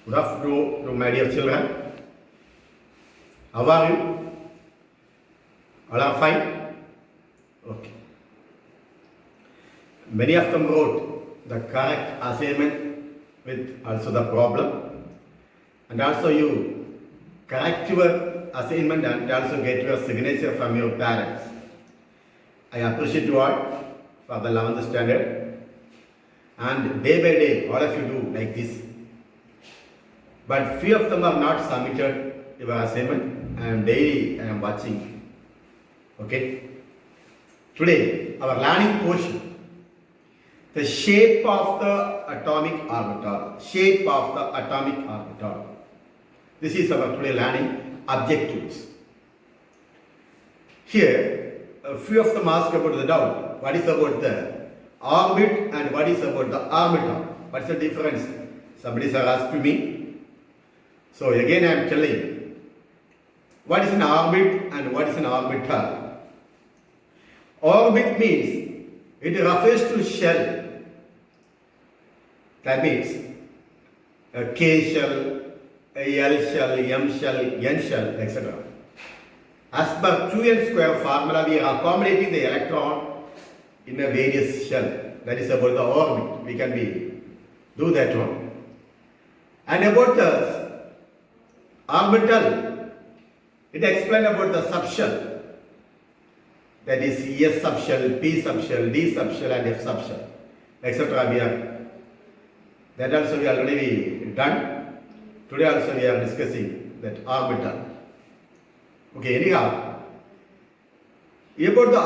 Good afternoon to my dear children. How are you? All are fine? Okay. Many of them wrote the correct assignment with also the problem, and also you correct your assignment and also get your signature from your parents. I appreciate you all for the 11th standard, and day by day all of you do like this. But few of them are not submitted your assignment, and daily I am watching. Okay. Today our learning portion, the shape of the atomic orbital. Shape of the atomic orbital. This is our today learning objectives. Here, a few of them ask about the doubt. What is about the orbit and what is about the orbital? What's the difference? Somebody has asked me. So again I am telling, what is an orbit and what is an orbital? Orbit means it refers to shell. That means a K shell, a L shell, M shell, N shell, etc. As per 2n square formula, we are accommodating the electron in a various shell. That is about the orbit. We can do that one. And about the orbital, it explains about the subshell. That is S subshell, P subshell, D subshell, and F subshell, etc. We are. That also we already done. Today also we are discussing that orbital. Okay, anyhow, about the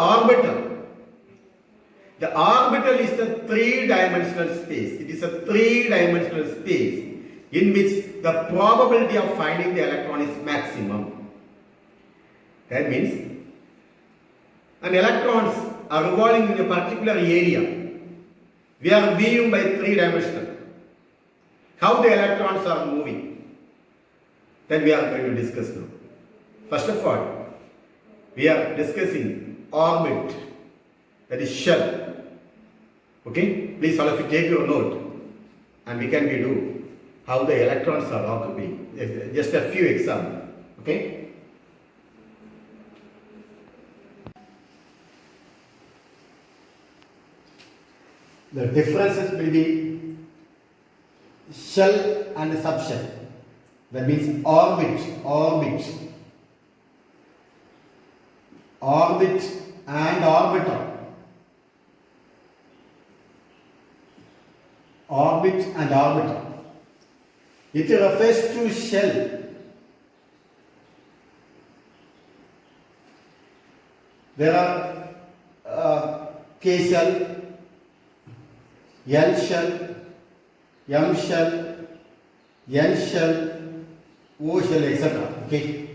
orbital is the three-dimensional space. It is a three-dimensional space in which the probability of finding the electron is maximum. That means, and electrons are revolving in a particular area. We are viewing by three-dimensional. How the electrons are moving, then we are going to discuss now. First of all, we are discussing orbit, that is shell. Okay, please all of you take your note, and we can do how the electrons are occupying. Just a few examples. Okay. The differences between shell and subshell. That means orbit and orbital. Orbit and orbital. It refers to shell. There are K shell, L shell, M shell, N shell, O shell, etc. Okay.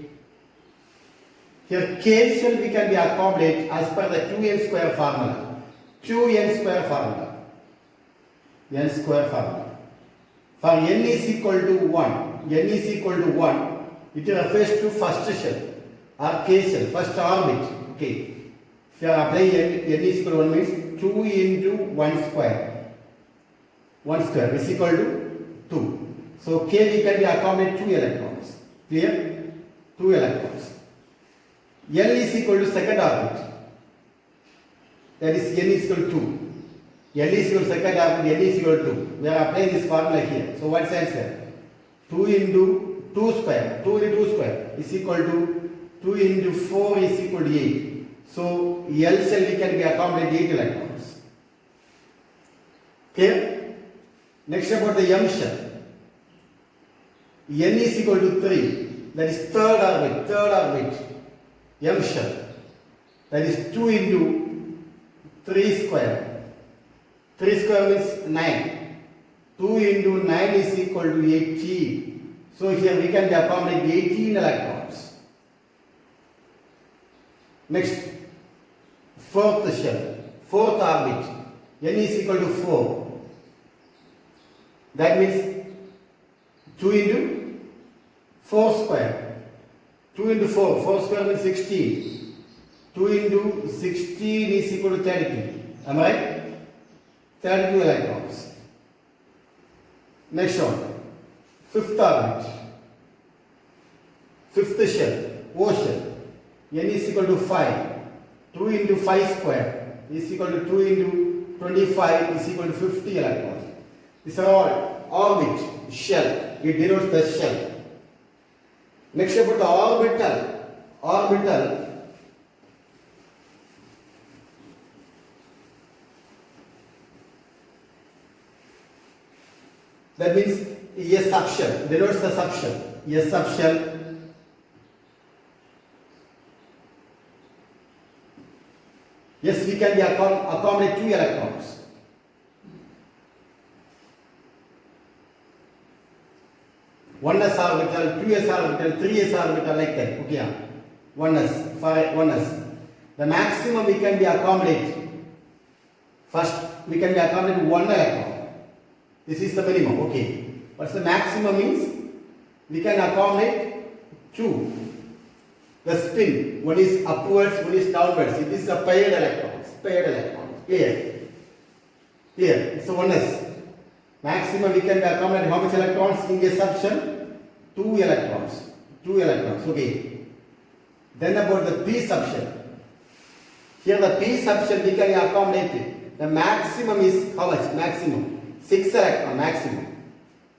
Here K shell we can be accommodated as per the 2n square formula. 2n square formula. N square formula. For n is equal to 1, it refers to first shell or K shell, first orbit. Okay. If you apply n is equal to 1 means 2 into 1 square. 1 square is equal to 2. So K we can be accommodate 2 electrons. Clear? 2 electrons. L is equal to second orbit. That is n is equal to 2. L is equal to second orbit, n is equal to 2. We are applying this formula here. So what's the answer? 2 into 2 square. 2 into 2 square is equal to 2 into 4 is equal to 8. So L shell we can be accommodate 8 electrons. Clear? Next about the M shell. N is equal to 3. That is third orbit. M shell. That is 2 into 3 square. 3 square means 9. 2 into 9 is equal to 18. So here we can accommodate 18 electrons. Next, fourth shell. Fourth orbit. N is equal to 4. That means 2 into 4 square. 2 into 4. 4 square means 16. 2 into 16 is equal to 32. Am I right? 32 electrons. Next one. fifth orbit, fifth shell, O shell. N is equal to 5. 2 into 5 square is equal to 2 into 25 is equal to 50 electrons. These are all orbit, shell. It denotes the shell. Next about the orbital. Orbital. That means a subshell. Denotes the subshell. A subshell. Yes, we can accommodate 2 electrons. One s orbital, 2s orbital, 3s orbital, like that. Okay, 1s, 1s. The maximum we can be accommodate. First, we can be accommodate 1 electron. This is the minimum. Okay. What's the maximum means? We can accommodate 2. The spin, one is upwards, one is downwards. It is a paired electrons. Paired electrons. Clear? Clear. It's a 1s. Maximum we can accommodate how much electrons in a subshell? 2 electrons. 2 electrons. Okay. Then about the p subshell. Here the p subshell we can accommodate it. The maximum is how much? Maximum 6 electron maximum.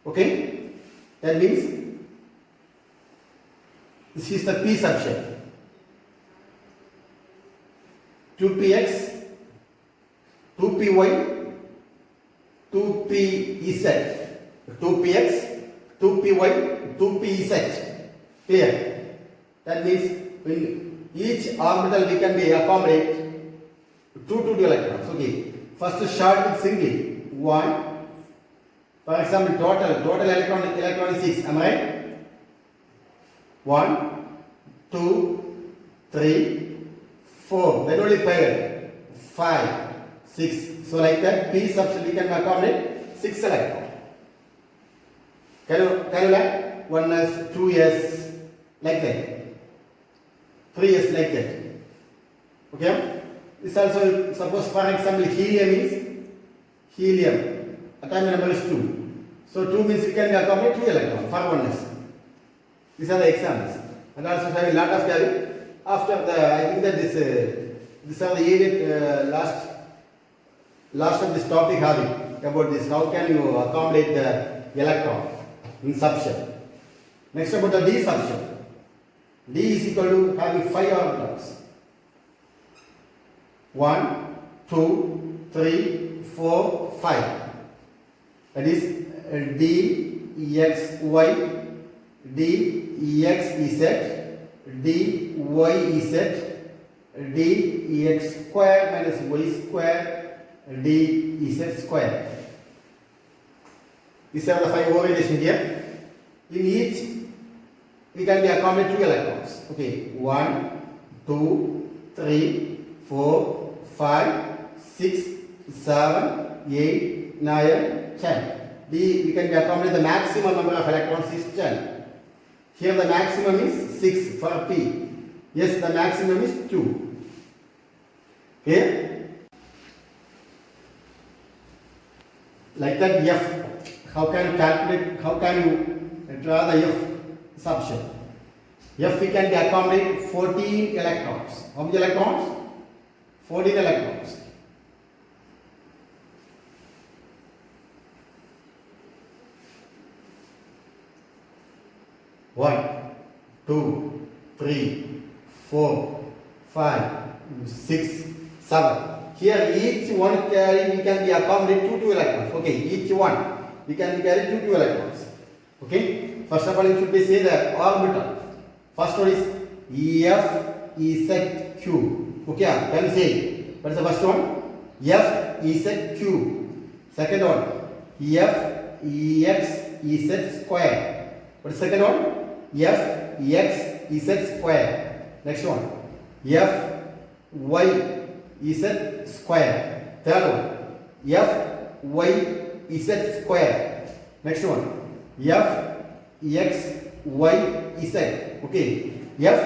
Okay. That means this is the p subshell. 2px, 2py, 2pz. 2px, 2py, 2pz. Clear? That means in each orbital we can be accommodate 2 electrons. Okay. First start with singly. 1. For example, total electron is 6. Am I right? 1, 2, 3, 4. Then only pair. 5, 6. So like that, p subshell we can accommodate 6 electrons. Can you like 1s, 2s, like that. 3s like that. Okay? This also, suppose for example, helium is helium. Atomic number is 2. So 2 means we can accommodate 2 electrons for 1s. These are the examples. And also having a lot of theory. After the, I think that these are the unit last of this topic having about this. How can you accommodate the electron in subshell? Next about the d subshell. D is equal to having 5 orbitals. 1, 2, 3, 4, 5. That is d, x, y, d, x, z, d, y, z, d, x square minus y square, d, z square. These are the 5 orientations here. In each, we can be accommodate 2 electrons. Okay, 1, 2, 3, 4, 5, 6, 7, 8, 9, 10. D, we can accommodate the maximum number of electrons is 10. Here the maximum is 6 for P. Yes, the maximum is 2. Here, like that F. How can you calculate, how can you draw the F subshell? F we can accommodate 14 electrons. How many electrons? 14 electrons. 1, 2, 3, 4, 5, 6, 7. Here each one carry we can be accommodate 2 electrons. Okay, each one we can carry 2 electrons. Okay. First of all, you should be say the orbital. First one is F, Z, Q. Okay, can you say? What is the first one? F, Z, Q. Second one, F, X, Z square. What is the second one? F, X, Z square. Next one, F, Y, Z square. Third one, F, Y, Z square. Next one, F, X, Y, Z. Okay, F,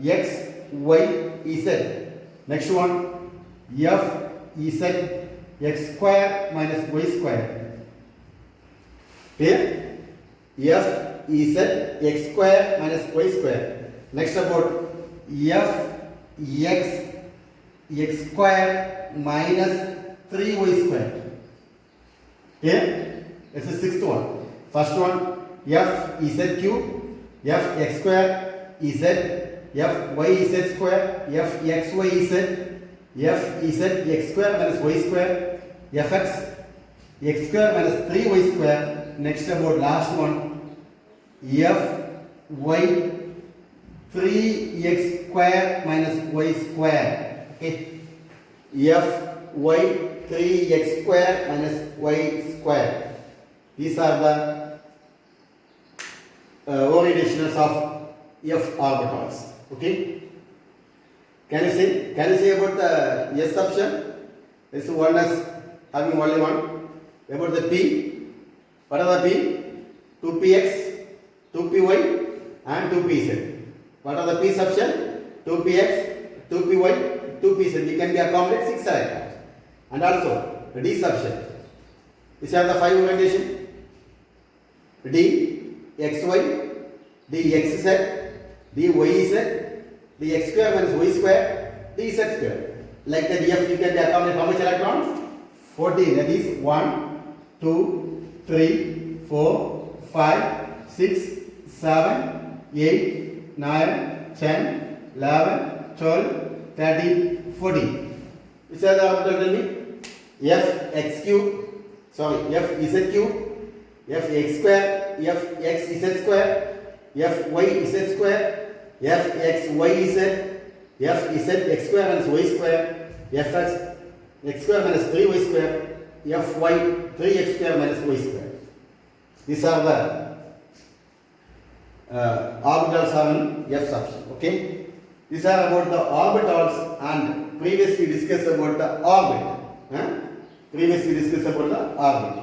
X, Y, Z. Next one, F, Z, X square minus Y square. Clear? f is x square minus y square. Next about f x square minus 3y square. Here, it's the sixth one. First one, f z cube, f x square z, f y z square, f x y z, f z x square minus y square, f x square minus 3y square. Next about last one, f y 3x square minus y square. Okay, f y 3x square minus y square. These are the orientations of f orbitals. Okay. Can you say about the s option? This one is having only one. About the p, what are the p? 2px, 2py, and 2pz. What are the p option? 2px, 2py, 2pz. We can be accommodate 6 electrons. And also the d option. Which are the 5 orientation? D, xy, dxz, dyz, dx square minus y square, dz square. Like that, f you can be accommodate how much electrons? 14. That is 1, 2, 3, 4, 5, 6, 7, 8, 9, 10, 11, 12, 13, 14. Which are the orbitals? Tell me. F x cube, sorry, f z cube, f x square, f x z square, f y z square, f x y z, f z x square minus y square, f x square minus 3y square, f y 3x square minus y square. These are the orbitals having f option. Okay, these are about the orbitals, and previously discussed about the orbit. Previously discussed about the orbit.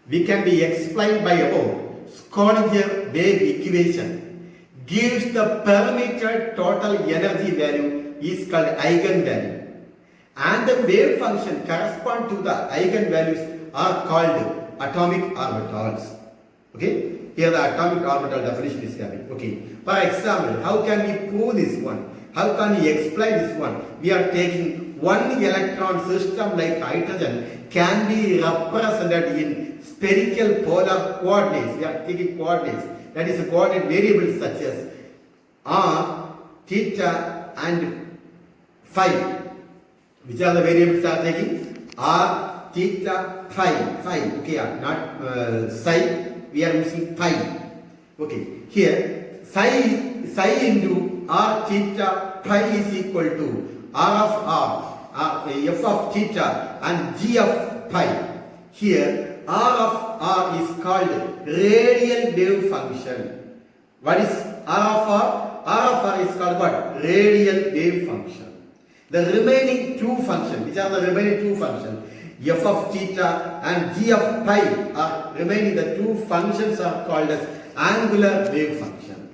We can be explained by above. Schrödinger wave equation gives the parameter total energy value is called eigenvalue, and the wave function correspond to the eigenvalues are called atomic orbitals. Okay, here the atomic orbital definition is coming. Okay, for example, how can we prove this one? How can we explain this one? We are taking one electron system like hydrogen can be represented in spherical polar coordinates. We are taking coordinates, that is a coordinate variables such as r, theta and phi. Which are the variables are taking? R, theta, phi, okay, not psi, we are using phi. Okay, here psi into r theta phi is equal to r of r, f of theta and g of phi. Here r of r is called radial wave function. What is r of r? R of r is called what? Radial wave function. The remaining two functions, which are the remaining two functions? F of theta and g of pi are remaining. The two functions are called as angular wave function.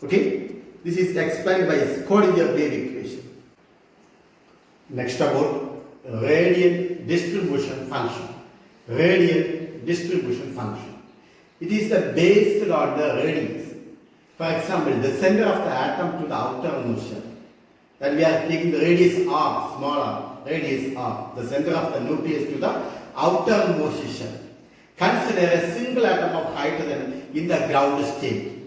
Okay, this is explained by Schrödinger wave equation. Next about radial distribution function. Radial distribution function. It is the based on the radius. For example, the center of the atom to the outer motion. Then we are taking the radius r, small r, radius r, the center of the nucleus to the outer position. Consider a single atom of hydrogen in the ground state.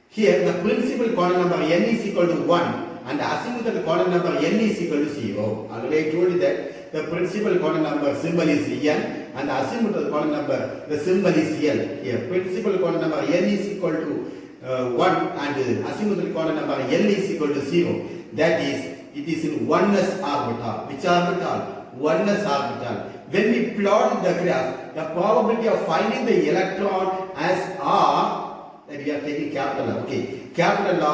Here the principal quantum number n is equal to 1 and the azimuthal quantum number n is equal to 0. Already I told you that the principal quantum number symbol is n and the azimuthal quantum number, the symbol is l. Here principal quantum number n is equal to 1 and azimuthal quantum number n is equal to 0. That is, it is in oneness orbital. Which orbital? Oneness orbital. When we plot the graph, the probability of finding the electron as r, that we are taking capital R. Okay, capital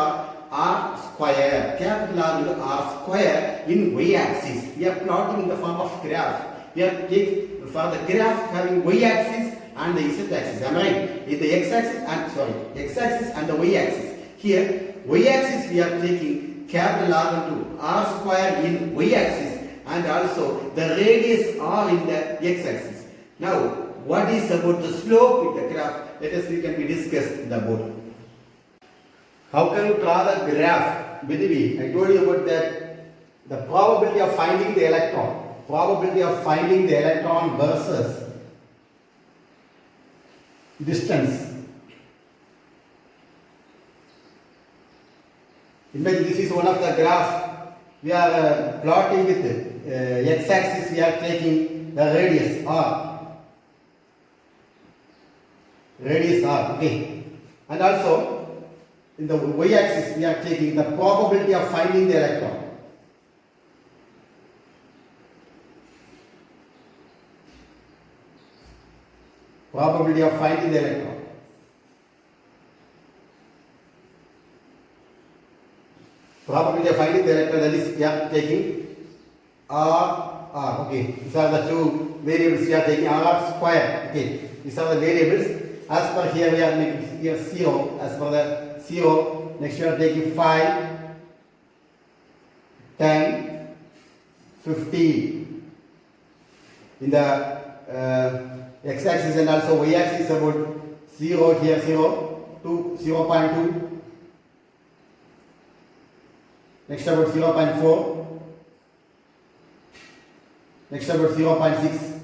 R square. Capital R into r square in y-axis. We are plotting in the form of graph. We are taking for the graph having y-axis and the z-axis. Am I right? In the x-axis and the y-axis. Here, y-axis we are taking capital R into r square in y-axis and also the radius r in the x-axis. Now, what is about the slope in the graph? Let us we can be discussed the board. How can you draw the graph between? I told you about that the probability of finding the electron versus distance. Imagine this is one of the graphs we are plotting with x-axis. We are taking the radius r, okay, and also in the y-axis we are taking the probability of finding the electron. Probability of finding the electron. Probability of finding the electron, that is we are taking r, okay. These are the two variables we are taking, r square, okay. These are the variables. As per here we are making here 0, as per the 0. Next we are taking 5, 10, 15. In the x-axis and also y-axis about 0 here, 0, 2, 0.2. Next about 0.4. Next about 0.6.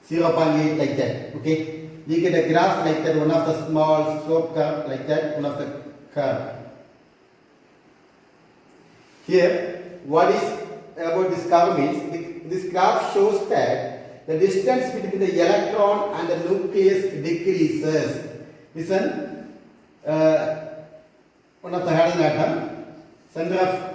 0.8 like that. Okay. We get a graph like that, one of the small slope curve like that, one of the curve. Here, what is about this curve means, this graph shows that the distance between the electron and the nucleus decreases. Listen, one of the hydrogen atom, center of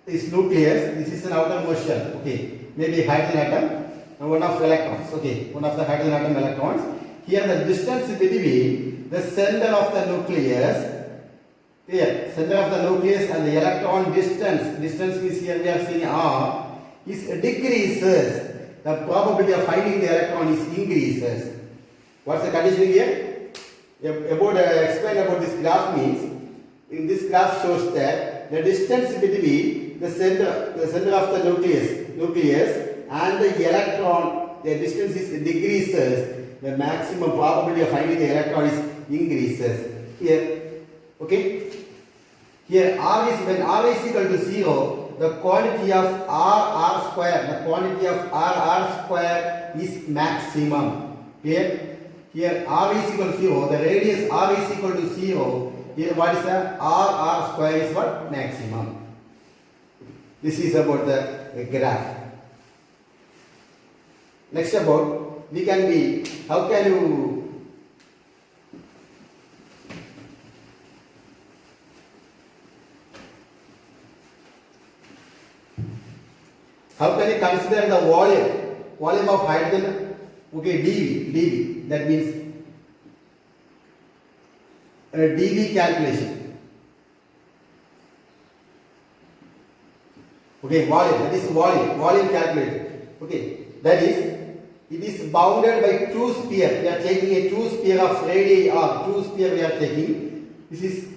this nucleus, this is an outermost shell, okay, maybe hydrogen atom and one of electrons, okay, one of the hydrogen atom electrons. Here the distance between the center of the nucleus, here, center of the nucleus and the electron distance means here we are seeing r, is decreases. The probability of finding the electron is increases. What's the condition here? Explain about this graph means, in this graph shows that the distance between the center of the nucleus and the electron, the distance is decreases. The maximum probability of finding the electron is increases. Here, okay. Here r is, when r is equal to 0, the quantity of r square is maximum. Here r is equal to 0, the radius r is equal to 0. Here what is the r square is what? Maximum. This is about the graph. Next about, we can be, how can you consider the volume of hydrogen? Okay, dV, that means dV calculation. Okay, volume, that is volume calculated. Okay, that is, it is bounded by two spheres. We are taking a two sphere of radii r. Two sphere we are taking. This is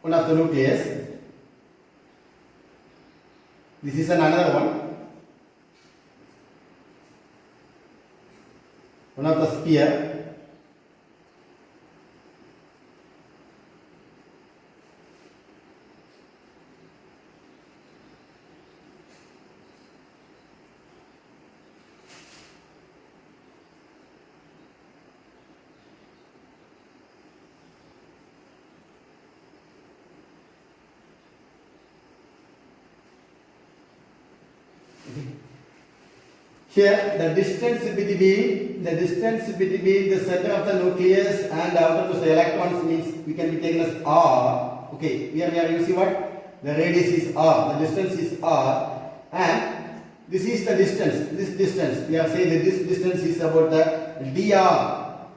one of the nucleus. This is another one. One of the sphere. Here, the distance between the center of the nucleus and the outermost electrons means we can be taken as r. Okay, here we are using what? The radius is r. The distance is r, and this is the distance. This distance we are saying that this distance is about the dr.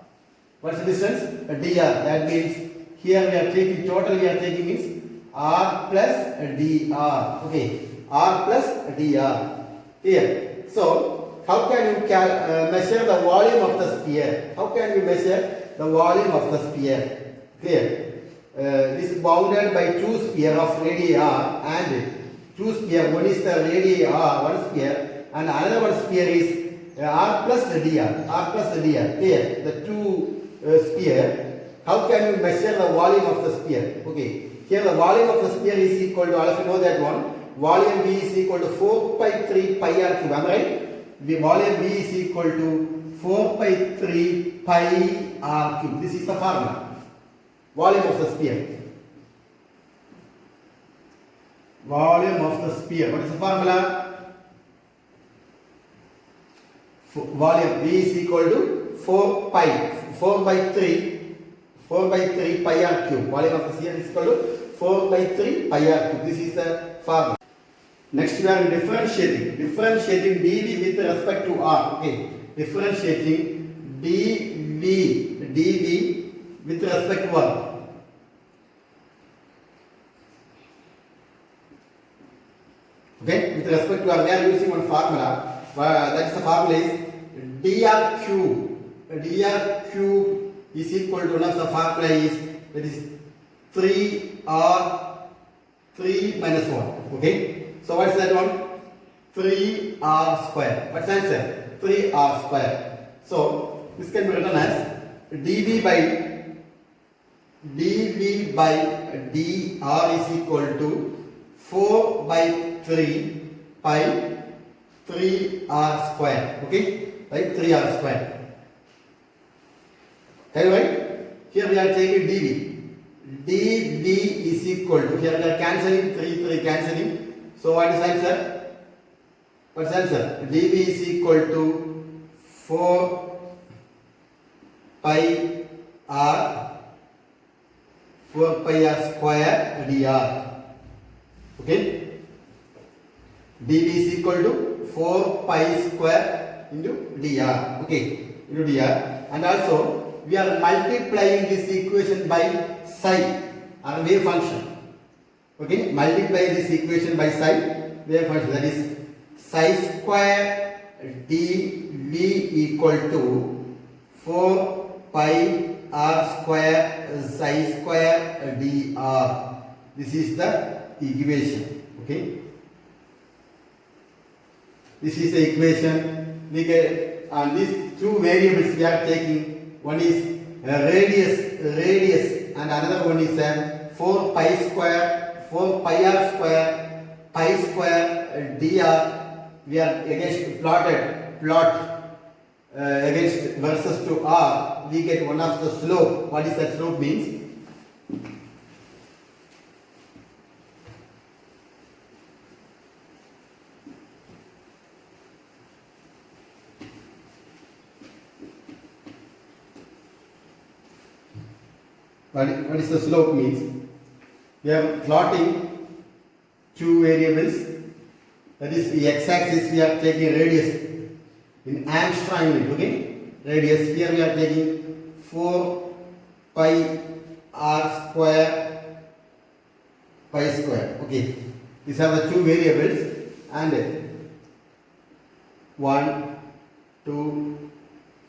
What's the distance? Dr. That means here we are taking total. We are taking means r plus dr. Okay, r plus dr. Here, so. How can you measure the volume of the sphere? How can you measure the volume of the sphere? Here, this is bounded by two spheres of radii r, and two sphere. One is the radii r, one sphere, and another one sphere is r plus dr. R plus dr. There, the two sphere. How can you measure the volume of the sphere? Okay, here the volume of the sphere is equal to, all of you know that one. Volume V is equal to 4 pi 3 pi r cube. Am I right? The volume V is equal to 4 pi 3 pi r cube. This is the formula. Volume of the sphere. Volume of the sphere. What is the formula? Volume V is equal to 4 by 3 pi r cube. Volume of the sphere is equal to 4 by 3 pi r cube. This is the formula. Next we are differentiating dv with respect to r. Okay, differentiating dv with respect to r. Okay, with respect to r, we are using one formula. That is the formula is dr cube is equal to, one of the formula is, that is 3 minus 1. Okay. So what is that one? 3r square. What's the answer? 3r square. So this can be written as dv by dr is equal to 4 by 3 pi 3r square. Okay? By 3r square. Can you write? Here we are taking dv is equal to, here we are cancelling 3 cancelling. So what is answer? What's answer? dv is equal to 4 pi r square dr. Okay? dv is equal to 4 pi square into dr. Okay, into dr. And also we are multiplying this equation by psi, or wave function. Okay, multiply this equation by psi, wave function, that is psi square dv equal to 4 pi r square psi square dr. This is the equation. Okay, this is the equation. We get, and these two variables we are taking. One is radius, and another one is 4 pi square. 4 pi r square pi square dr. We are against plot against versus to r. We get one of the slope. What is that slope means? What is the slope means? We are plotting two variables. That is the x-axis we are taking radius in Armstrong unit. Okay, radius. Here we are taking 4 pi r square pi square. Okay, these are the two variables, and 1, 2,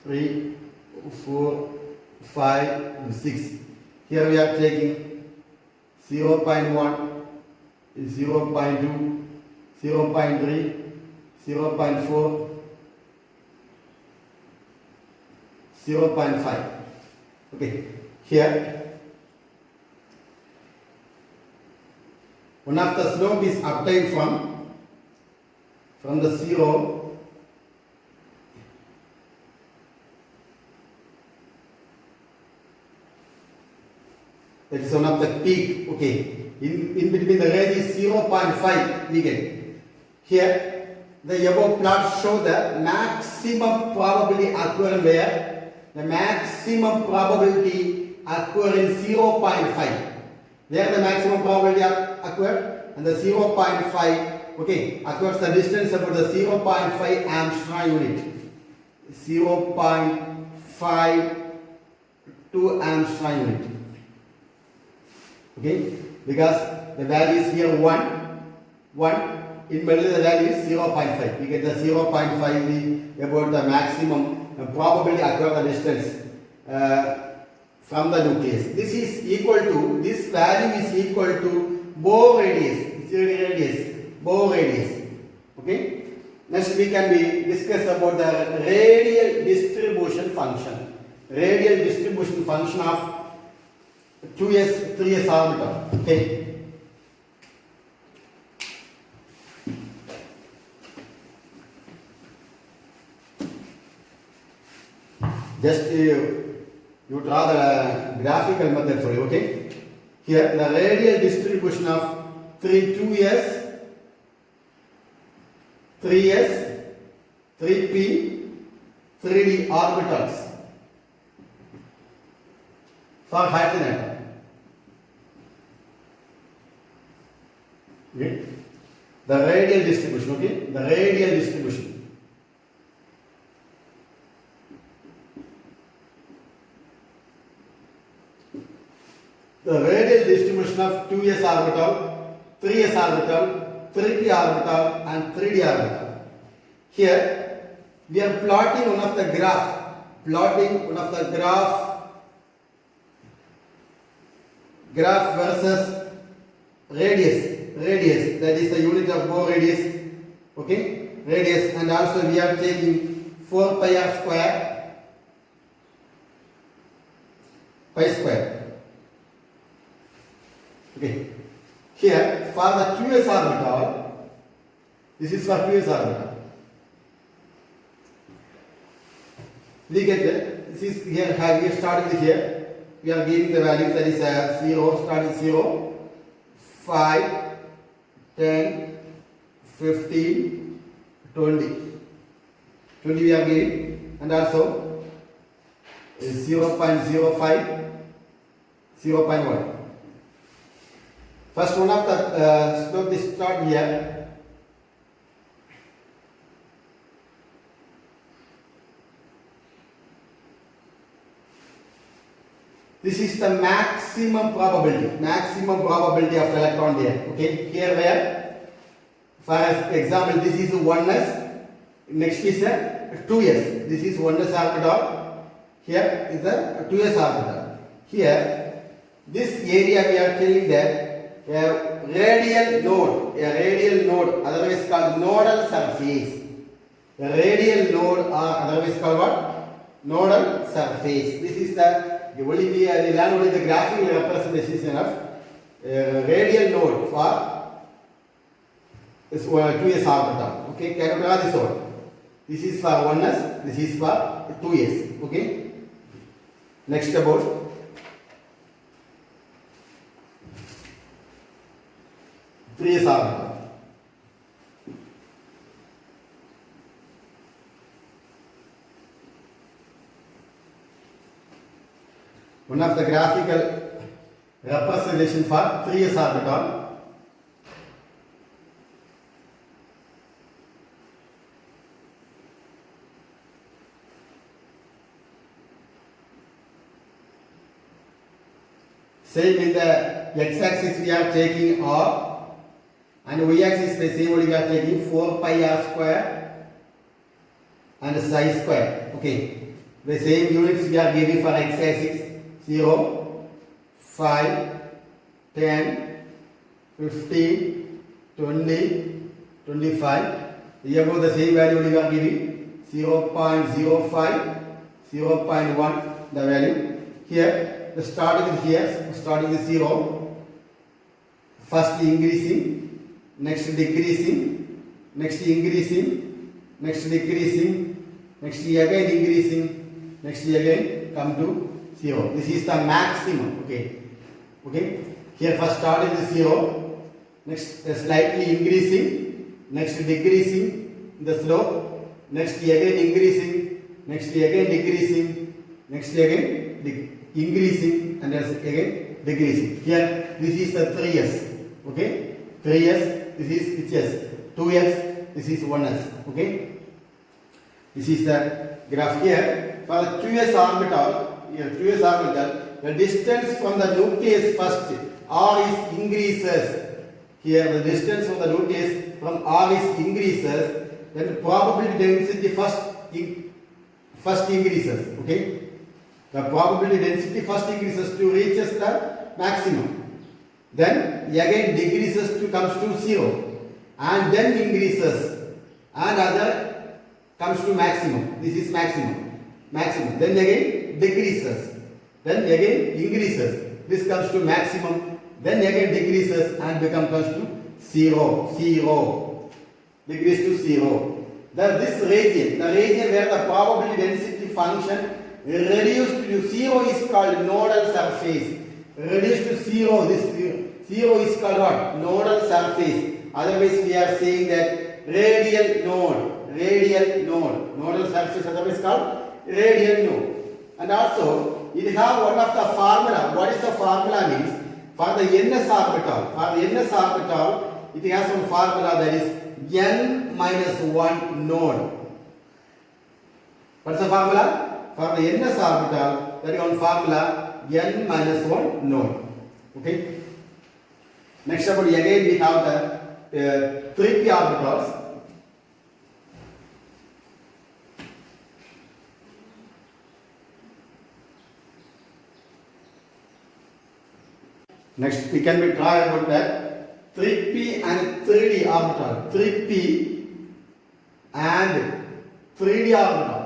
3, 4, 5, 6. Here we are taking 0.1, 0.2, 0.3, 0.4, 0.5. Okay, here one of the slope is obtained from the 0 that is one of the peak. Okay, in between the range is 0.5 we get. Here the above plot show the maximum probability occur where the maximum probability occur in 0.5. Where the maximum probability occur, and the 0.5, okay, occurs the distance about the 0.5 Armstrong unit. 0.5 to Armstrong unit. Okay, because the value is here 1, in middle the value is 0.5. We get the 0.5 about the maximum probability occur the distance from the nucleus. This is equal to, this value is equal to Bohr radius. Bohr radius. Okay. Next we can discuss about the radial distribution function. Radial distribution function of 2s 3s orbital. Okay. Just you draw the graphical method for you. Okay. Here the radial distribution of 2s, 3s, 3p, 3d orbitals for hydrogen atom. Okay. The radial distribution. Okay. The radial distribution. The radial distribution of 2s orbital, 3s orbital, 3p orbital and 3d orbital. Here we are plotting one of the graph. Graph versus radius. That is the unit of Bohr radius. Okay, radius, and also we are taking 4 pi r square, pi square. Okay. Here for the 2s orbital, this is for 2s orbital. We get this is here. We are starting here. We are giving the values, that is 0, starting 0, 5, 10, 15, 20. 20 we are giving, and also 0.05, 0.1. First one of the slope is start here. This is the maximum probability of electron there. Okay, here where, for example, this is 1s, next is a 2s. This is 1s orbital. Here is the 2s orbital. Here, this area we are telling that a radial node, otherwise called nodal surface. A radial node, or otherwise called what? Nodal surface. This is we learn only the graphical representation of radial node for this 2s orbital. Okay, can you draw this one? This is for 1s, this is for 2s. Okay. Next about 3s orbital. One of the graphical representation for 3s orbital. Same in the x-axis we are taking r, and y-axis the same only we are taking 4 pi r square and psi square. Okay, the same units we are giving for x-axis 0, 5, 10, 15, 20, 25. Here about the same value we are giving 0.05, 0.1 the value. Here the starting with 0, first increasing, next decreasing, next increasing, next decreasing, next again increasing, next again come to 0. This is the maximum. Okay. Okay. Here first starting with 0, next slightly increasing, next decreasing the slope, next again increasing, next again decreasing, next again increasing, and again decreasing. Here this is the 3s. Okay. 3s. This is which s? 2s. This is 1s. Okay. This is the graph here for the 2s orbital. Here 2s orbital, the distance from the nucleus first r is increases. Here the distance from the nucleus from r is increases, then the probability density first increases. Okay, the probability density first increases to reaches the maximum, then again decreases to comes to 0, and then increases, and other comes to maximum. This is maximum. Then again decreases. Then again increases. This comes to maximum. Then again decreases and comes to 0. Decrease to 0. This region, the region where the probability density function reduced to 0 is called nodal surface. Reduced to 0, this 0 is called what? Nodal surface. Otherwise we are saying that radial node. Nodal surface otherwise called radial node. And also it have one of the formula. What is the formula means? For the ns orbital, it has one formula that is n minus 1 node. What's the formula? For the ns orbital, there is one formula n minus 1 node. Okay. Next about again we have the 3p orbitals. Next we can try about that 3p and 3d orbital. 3p and 3d orbital.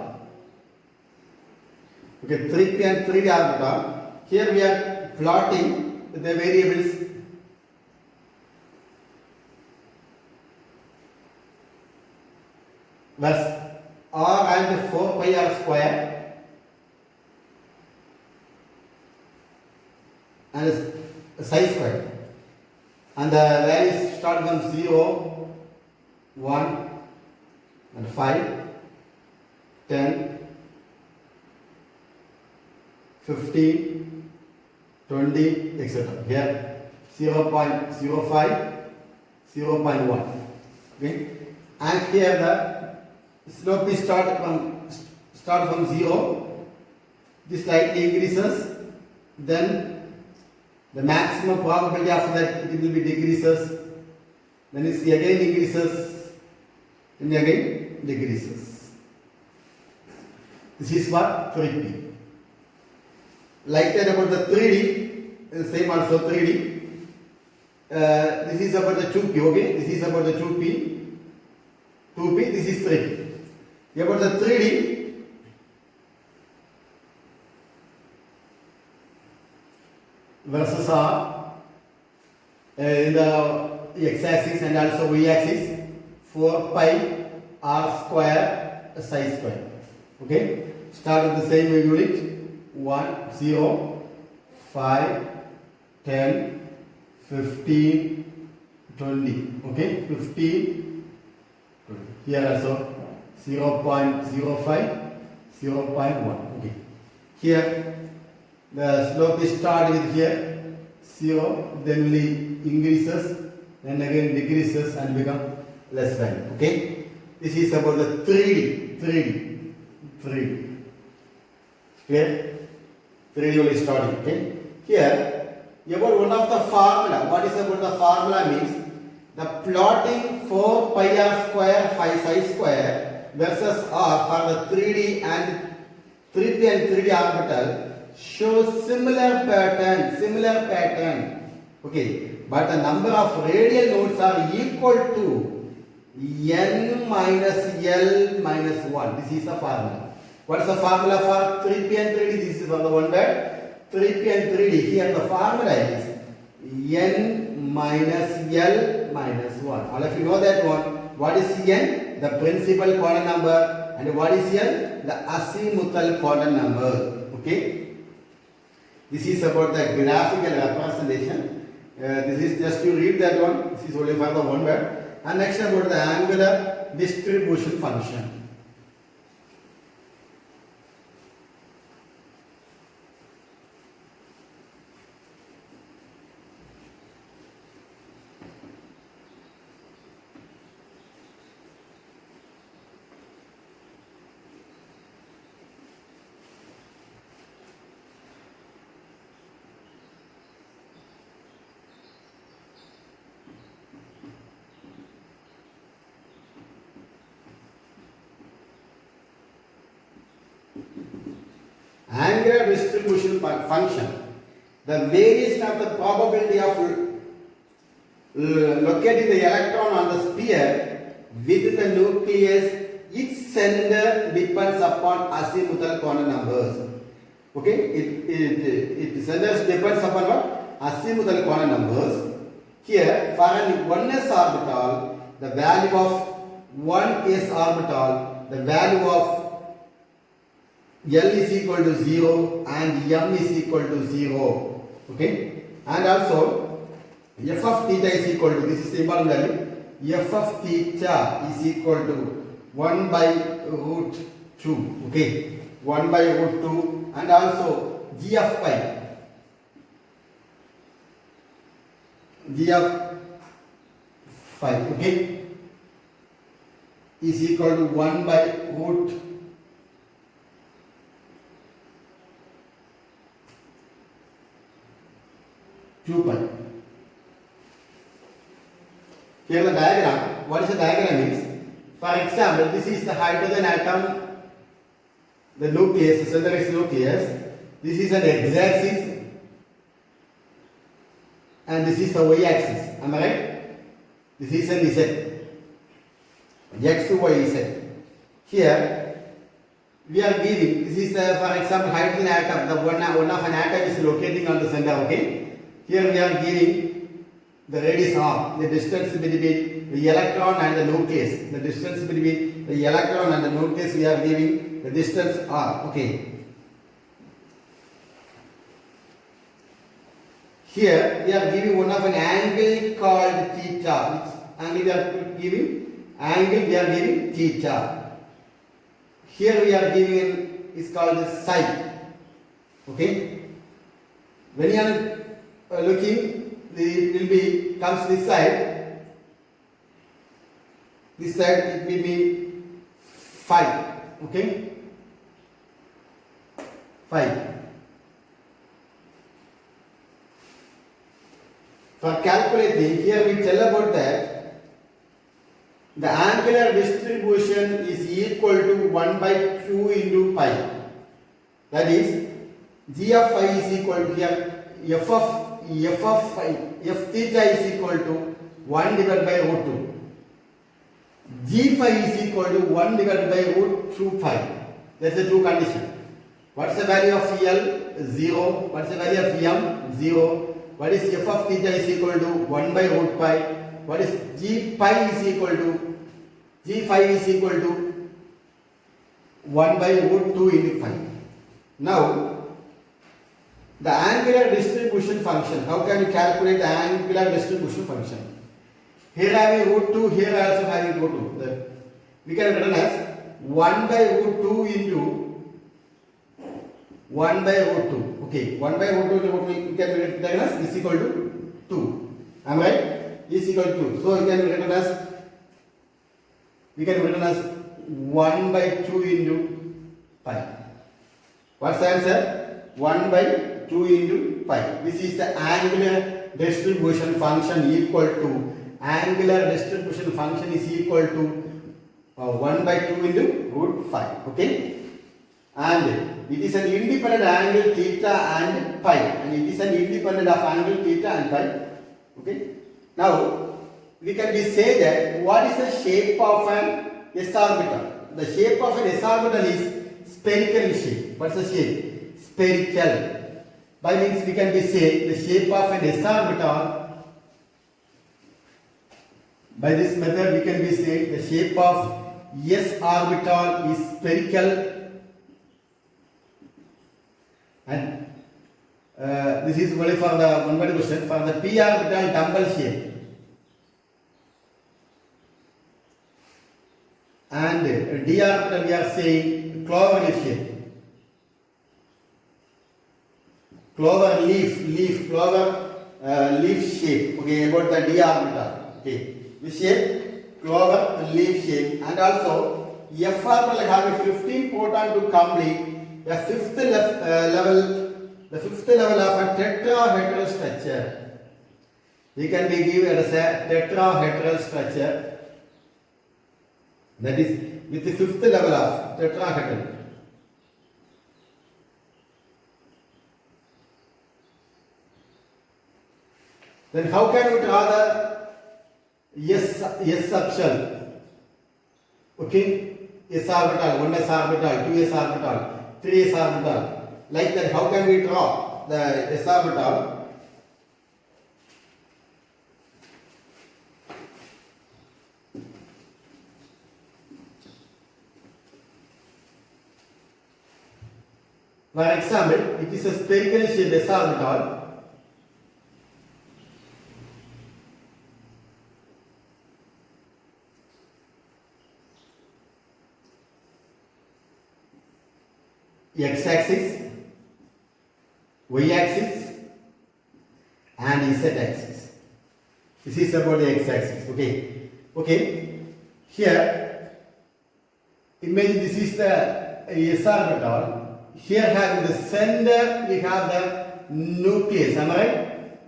Okay, 3p and 3d orbital. Here we are plotting the variables. Whereas r and 4 pi r square and psi square, and the values start from 0, 1 and 5, 10, 15, 20, etc. Here 0.05, 0.1. Okay, and here the slope is start from 0. This slightly increases, then the maximum probability after that it will be decreases, then it again increases, and again decreases. This is for 3p. Like that about the 3d, same also 3d. This is about the 2p, okay? This is about the 2p, this is 3p. About the 3d, versus R in the x-axis and also y-axis 4 pi r square psi square. Okay, start with the same unit 1, 0, 5, 10, 15, 20. Okay, 15, 20. Here also 0.05, 0.1. Okay, here the slope is start with here 0, then only increases, then again decreases and become less value. Okay, this is about the 3D. Clear? 3D only starting. Okay, here about one of the formula. What is about the formula means the plotting 4 pi r square 5 psi square versus r for the 3D and 3p and 3d orbital shows similar pattern. Okay, but the number of radial nodes are equal to n minus l minus 1. This is the formula. What is the formula for 3p and 3d? This is on the one word 3p and 3d. Here the formula is n minus l minus 1. All of you know that one. What is n? The principal quantum number. And what is l? The azimuthal quantum number. Okay. This is about the graphical representation. This is just to read that one. This is only for the one word. And next about the angular distribution function. Angular distribution function, the variation of the probability of locating the electron on the sphere with the nucleus, its center depends upon azimuthal quantum numbers. Okay, it center depends upon what? Azimuthal quantum numbers. Here, for an 1s orbital, the value of 1s orbital, the value of L is equal to 0 and M is equal to 0. Okay, and also f of theta is equal to, this is the important value, f of theta is equal to 1 by root 2. Okay, 1 by root 2, and also g of phi, okay, is equal to 1 by root 2 pi. Here the diagram. What is the diagram is? For example, this is the hydrogen atom, the nucleus, the center is nucleus. This is an x-axis, and this is the y-axis. Am I right? This is an z. X, y, z. Here we are giving. This is for example hydrogen atom. The one of an atom is locating on the center. Okay. Here we are giving the radius r, the distance between the electron and the nucleus. The distance between the electron and the nucleus, we are giving the distance r. Okay. Here we are giving one of an angle called theta. Which angle we are giving? Angle we are giving theta. Here we are giving is called psi. Okay. When you are looking, it will be comes this side. This side it will be phi. Okay, phi. For calculating, here we tell about that the angular distribution is equal to 1 by 2 into pi. That is, g of phi is equal to here f of phi, f theta is equal to 1 divided by root 2. G phi is equal to 1 divided by root 2 pi. That's the two condition. What's the value of L? 0. What's the value of M? 0. What is f of theta is equal to 1 by root pi. What is g pi is equal to, g phi is equal to 1 by root 2 into phi. Now, the angular distribution function. How can you calculate the angular distribution function? Here I have root 2, here I also have root 2. We can written as 1 by root 2 into 1 by root 2. Okay, 1 by root 2 we can written as is equal to 2. Am I right? Is equal to 2. So we can written as 1 by 2 into pi. What's the answer? 1 by 2 into pi. This is the angular distribution function equal to, angular distribution function is equal to 1 by 2 into root 5. Okay. And it is an independent angle theta and pi. And it is an independent of angle theta and pi. Okay. Now, we can say that what is the shape of an s orbital? The shape of an s orbital is spherical shape. What's the shape? Spherical. By means we can say the shape of an s orbital. By this method we can say the shape of s orbital is spherical, and this is only for the one word question. For the p orbital, dumbbell shape, and d orbital we are saying clover leaf shape. Clover leaf, clover leaf shape. Okay, about the d orbital. Okay, this shape, clover leaf shape, and also f orbital have a 15 proton to complete the fifth level of a tetrahedral structure. We can be given as a tetrahedral structure. That is with the fifth level of tetrahedral. Then how can you draw the S subshell. Okay, S orbital, 1s orbital, 2s orbital, 3s orbital. Like that, how can we draw the S orbital? For example, it is a spherical shaped S orbital. X-axis, Y-axis and Z-axis. This is about the X-axis. Okay. Here, imagine this is the S orbital. Here having the center, we have the nucleus. Am I right?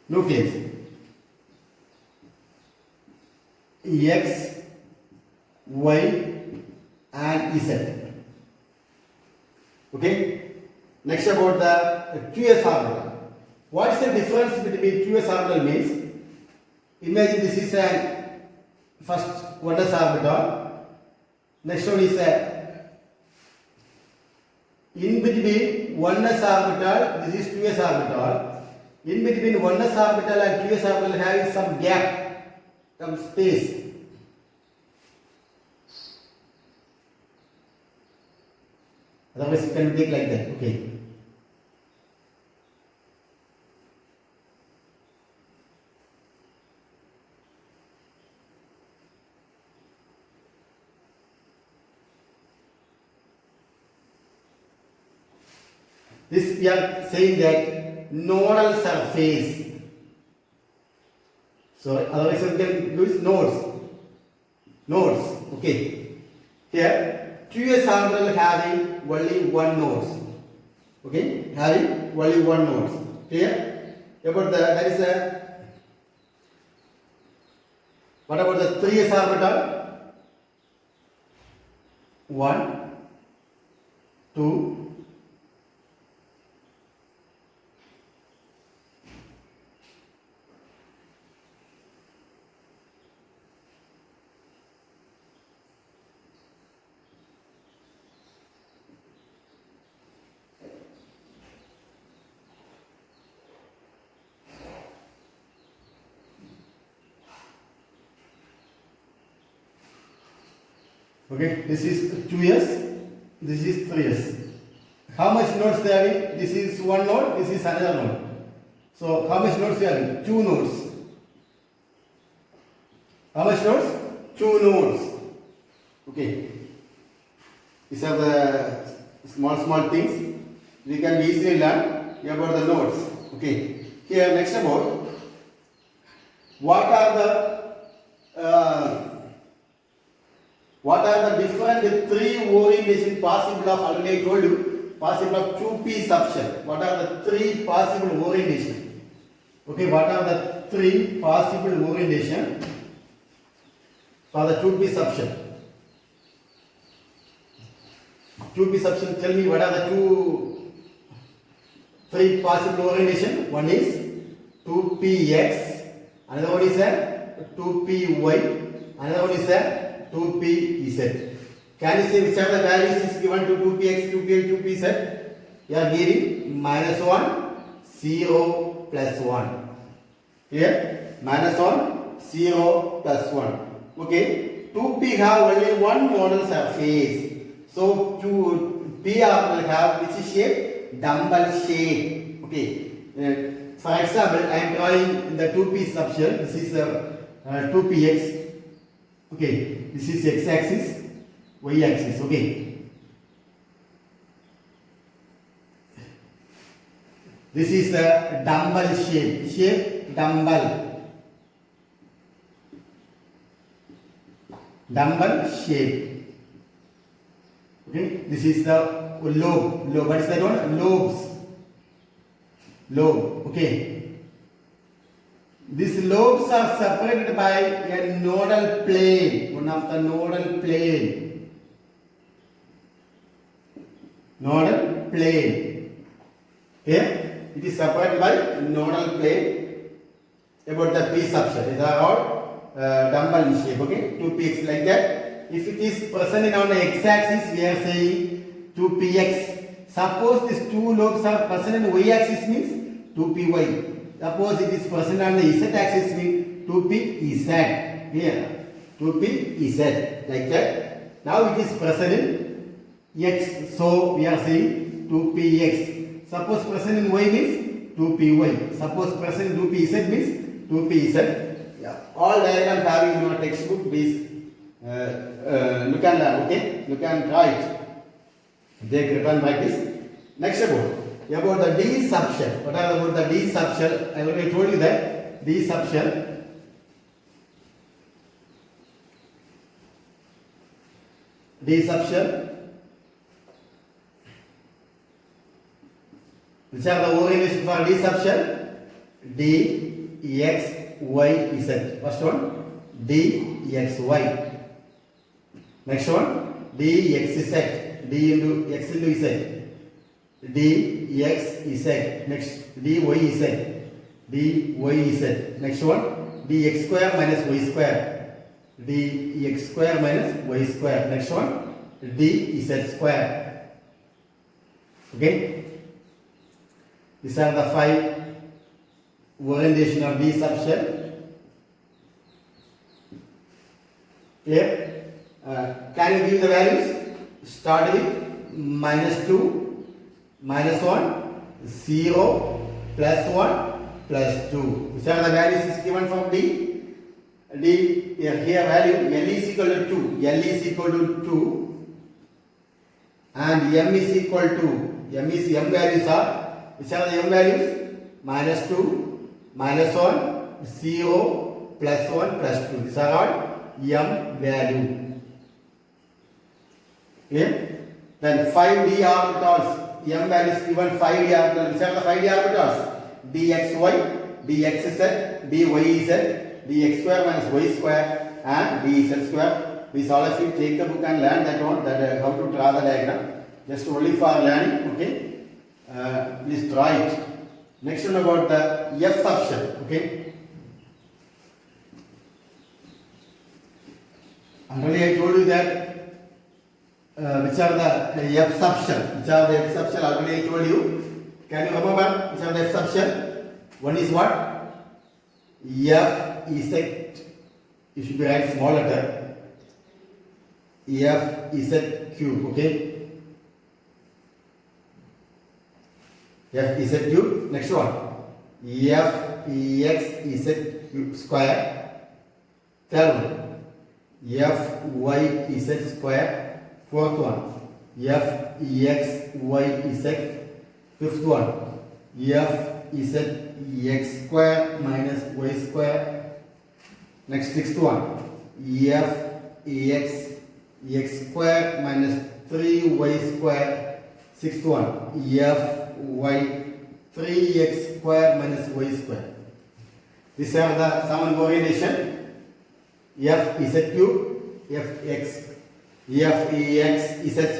Nucleus. X, Y and Z. Okay. Next about the 2s orbital. What is the difference between 2s orbital means? Imagine this is a first 1s orbital. Next one is a in between 1s orbital. This is 2s orbital. In between 1s orbital and 2s orbital having some gap, some space. Otherwise, you can take like that. Okay. This we are saying that nodal surface. So otherwise you can use nodes. Nodes. Okay. Here 2s orbital having only one nodes. Okay, having only one nodes. Clear? About the that is a what about the 3s orbital? 1, 2, okay, this is 2s, this is 3s. How much nodes they are having? This is one node, this is another node. So how much nodes they are having? 2 nodes. How much nodes? 2 nodes. Okay. These are the small things we can easily learn about the nodes. Okay. Here next about what are the different 3 orientation possible of already I told you possible of 2p subshell. What are the 3 possible orientation? Okay, what are the 3 possible orientation for the 2p subshell? 2p subshell, tell me what are the 3 possible orientation? One is 2px, another one is a 2py, another one is a 2pz. Can you say which are the values is given to 2px, 2py, 2pz? You are giving -1, 0, +1. Here -1, 0, +1. Okay. 2p have only one nodal surface. So 2p will have which shape? Dumbbell shape. Okay. For example, I am drawing the 2p subshell. This is 2px. Okay, this is x-axis, y-axis. Okay. This is the dumbbell shape, dumbbell shape. Okay, this is the lobe. What is that one? Lobe. Okay. These lobes are separated by a nodal plane, one of the nodal plane. Here, it is separated by nodal plane about the p subshell. These are all dumbbell shape, okay? 2px like that. If it is present on the x-axis, we are saying 2px. Suppose these two lobes are present in y-axis means 2py. Suppose it is present on the z-axis means 2pz. Here, 2pz like that. Now it is present in x, so we are saying 2px. Suppose present in y means 2py. Suppose present in 2pz means 2pz. Yeah. All diagrams having in your textbook, please look and learn, okay? You can write. Take return practice. Next about the D subshell. What are about the D subshell? I already told you that D subshell. D subshell. Which are the orientation for D subshell? D, X, Y, Z. First one, D, X, Y. Next one, D, X, Z. D into X into Z. D, X, Z. Next, D, Y, Z. D, Y, Z. Next one, D, X square minus Y square. D, X square minus Y square. Next one, D, Z square. Okay? These are the 5 orientation of D subshell. Clear? Can you give the values? Start with -2, -1, 0, +1, +2. These are the values is given from D. D here value L is equal to 2. L is equal to 2. And M is equal to M values are. Which are the M values? -2, -1, 0, +1, +2. These are all M value. Okay? Then 5D orbitals. M values given 5D orbitals. Which are the 5D orbitals? dxy, dxz, dyz, dx square minus y square and dz square. These all of you take the book and learn that one, that how to draw the diagram. Just only for learning, okay? Please draw it. Next one about the F subshell, okay? Already I told you that which are the F subshell. Which are the F subshell? Already I told you. Can you remember which are the F subshell? One is what? F Z. You should be write small letter. F Z cube, okay? F Z cube. Next one. F X Z cube square. Third one. F Y Z square. Fourth one. F X Y Z. Fifth one. F Z X square minus Y square. Next, sixth one. F X X square minus 3Y square. Sixth one. F Y 3x square minus y square. These are the summon orientation. F Z cube, F X Z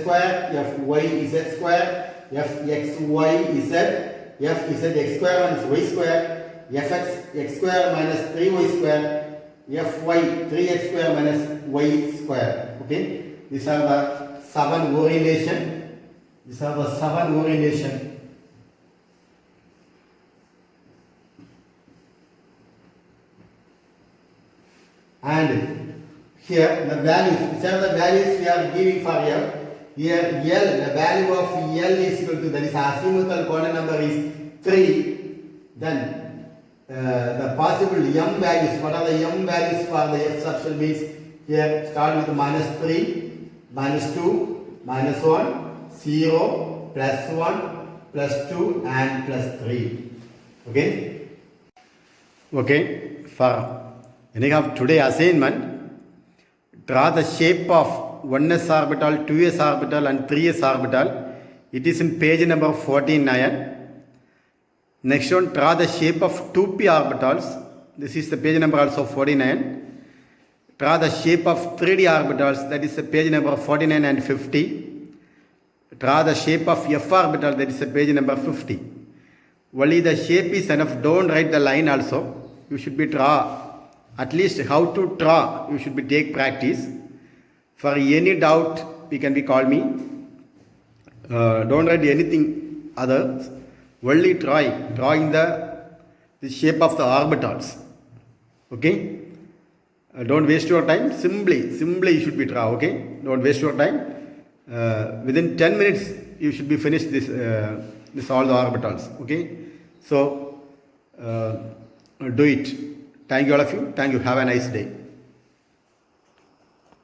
square, F Y Z square, F X Y Z, F Z X square minus y square, F X square minus 3y square, F Y 3x square minus y square. Okay, these are the 7 orientation. These are the 7 orientation. And here the values, which are the values we are giving for here. Here L, the value of L is equal to, that is azimuthal coordinate number is 3. Then the possible M values, what are the M values for the F subshell means, here start with -3, -2, -1, 0, +1, +2 and +3. Okay? Okay, for anyhow, today assignment, draw the shape of 1s orbital, 2s orbital and 3s orbital. It is in page number 49. Next one, draw the shape of 2p orbitals. This is the page number also 49. Draw the shape of 3d orbitals. That is the page number 49 and 50. Draw the shape of f orbital. That is the page number 50. Only the shape is enough. Don't write the line also. You should be draw. At least how to draw, you should be take practice. For any doubt, you can be call me. Don't write anything other. Only drawing the shape of the orbitals. Okay. Don't waste your time. Simply you should be draw. Okay. Don't waste your time. Within 10 minutes, you should be finished this all the orbitals. Okay. So do it. Thank you all of you. Thank you. Have a nice day.